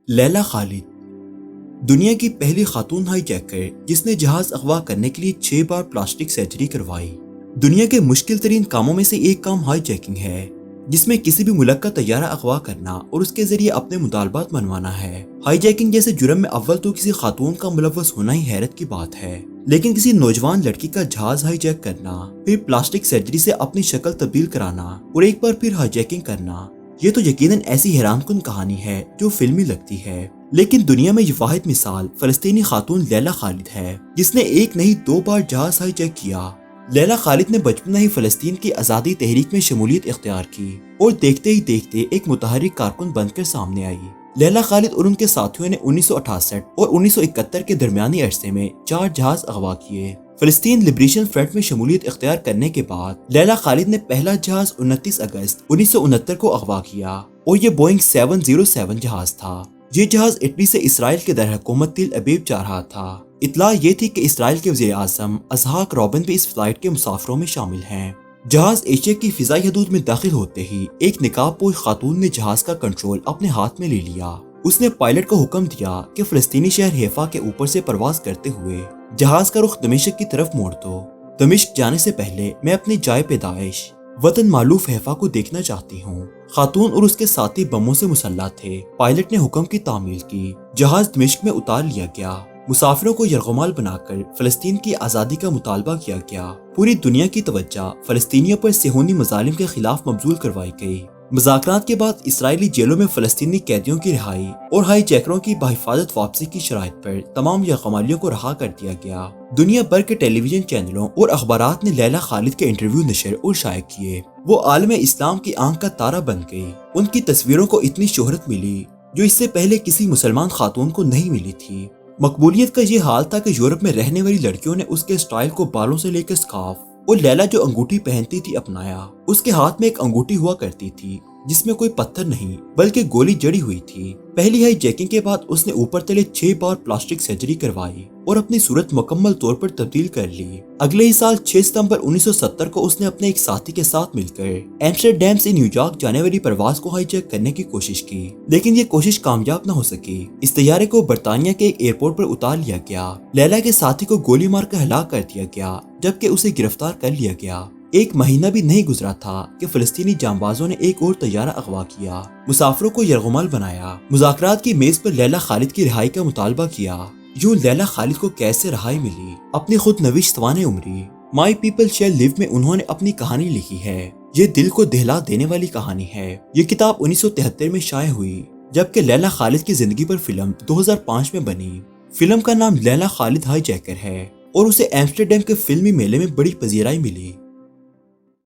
لیلا خالد دنیا کی پہلی خاتون ہائی جیکر جس نے جہاز اغوا کرنے کے لیے 6 بار پلاسٹک سرجری کروائی۔ دنیا کے مشکل ترین کاموں میں سے ایک کام ہائی جیکنگ ہے، جس میں کسی بھی ملک کا طیارہ اغوا کرنا اور اس کے ذریعے اپنے مطالبات منوانا ہے۔ ہائی جیکنگ جیسے جرم میں اول تو کسی خاتون کا ملوث ہونا ہی حیرت کی بات ہے، لیکن کسی نوجوان لڑکی کا جہاز ہائی جیک کرنا، پھر پلاسٹک سرجری سے اپنی شکل تبدیل کرانا اور ایک بار پھر ہائی جیکنگ کرنا، یہ تو یقیناً ایسی حیران کن کہانی ہے جو فلمی لگتی ہے۔ لیکن دنیا میں یہ واحد مثال فلسطینی خاتون لیلا خالد ہے، جس نے ایک نہیں 2 بار جہاز ہائی جیک کیا۔ لیلا خالد نے بچپن ہی فلسطین کی آزادی تحریک میں شمولیت اختیار کی اور دیکھتے ہی دیکھتے ایک متحرک کارکن بن کر سامنے آئی۔ لیلا خالد اور ان کے ساتھیوں نے 1968 اور 1971 کے درمیانی عرصے میں 4 جہاز اغوا کیے۔ فلسطین لبریشن فرنٹ میں شمولیت اختیار کرنے کے بعد لیلا خالد نے پہلا جہاز 29 اگست 1969 کو اغوا کیا اور یہ بوئنگ 707 جہاز تھا۔ یہ جہاز اٹلی سے اسرائیل کے دارالحکومت تل ابیب جا رہا تھا۔ اطلاع یہ تھی کہ اسرائیل کے وزیر اعظم اسحاق رابن بھی اس فلائٹ کے مسافروں میں شامل ہیں۔ جہاز ایشیا کی فضائی حدود میں داخل ہوتے ہی ایک نقاب پوش خاتون نے جہاز کا کنٹرول اپنے ہاتھ میں لے لیا۔ اس نے پائلٹ کو حکم دیا کہ فلسطینی شہر حیفا کے اوپر سے پرواز کرتے ہوئے جہاز کا رخ دمشق کی طرف موڑ دو۔ دمشق جانے سے پہلے میں اپنی جائے پیدائش وطن مالوف حیفا کو دیکھنا چاہتی ہوں۔ خاتون اور اس کے ساتھی بموں سے مسلح تھے۔ پائلٹ نے حکم کی تعمیل کی، جہاز دمشق میں اتار لیا گیا۔ مسافروں کو یرغمال بنا کر فلسطین کی آزادی کا مطالبہ کیا گیا۔ پوری دنیا کی توجہ فلسطینیوں پر صہیونی مظالم کے خلاف مبذول کروائی گئی۔ مذاکرات کے بعد اسرائیلی جیلوں میں فلسطینی قیدیوں کی رہائی اور ہائی جیکروں کی بحفاظت واپسی کی شرائط پر تمام یرغمالیوں کو رہا کر دیا گیا۔ دنیا بھر کے ٹیلی ویژن چینلوں اور اخبارات نے لیلا خالد کے انٹرویو نشر اور شائع کیے۔ وہ عالم اسلام کی آنکھ کا تارہ بن گئی۔ ان کی تصویروں کو اتنی شہرت ملی جو اس سے پہلے کسی مسلمان خاتون کو نہیں ملی تھی۔ مقبولیت کا یہ حال تھا کہ یورپ میں رہنے والی لڑکیوں نے اس کے سٹائل کو بالوں سے لے کر سکارف اور لیلا جو انگوٹھی پہنتی تھی اپنایا۔ اس کے ہاتھ میں ایک انگوٹھی ہوا کرتی تھی جس میں کوئی پتھر نہیں بلکہ گولی جڑی ہوئی تھی۔ پہلی ہائی جیکنگ کے بعد اس نے اوپر تلے 6 بار پلاسٹک سرجری کروائی اور اپنی صورت مکمل طور پر تبدیل کر لی۔ اگلے ہی سال 6 ستمبر 1970 کو اس نے اپنے ایک ساتھی کے ساتھ مل کر ایمسٹرڈیم سے نیو یارک جانے والی پرواز کو ہائی جیک کرنے کی کوشش کی، لیکن یہ کوشش کامیاب نہ ہو سکی۔ اس طیارے کو برطانیہ کے ایک ایئرپورٹ پر اتار لیا گیا۔ لیلا کے ساتھی کو گولی مار کر ہلاک کر دیا گیا جبکہ اسے گرفتار کر لیا گیا۔ ایک مہینہ بھی نہیں گزرا تھا کہ فلسطینی جانبازوں نے ایک اور طیارہ اغوا کیا، مسافروں کو یرغمال بنایا، مذاکرات کی میز پر لیلا خالد کی رہائی کا مطالبہ کیا۔ یوں لیلا خالد کو کیسے رہائی ملی؟ اپنی خود نوشت سوانح عمری مائی پیپل شیل لیو میں انہوں نے اپنی کہانی لکھی ہے۔ یہ دل کو دہلا دینے والی کہانی ہے۔ یہ کتاب 1973 میں شائع ہوئی جبکہ لیلا خالد کی زندگی پر فلم 2005 میں بنی۔ فلم کا نام لیلا خالد ہائی جیکر ہے اور اسے ایمسٹرڈیم کے فلمی میلے میں بڑی پذیرائی ملی۔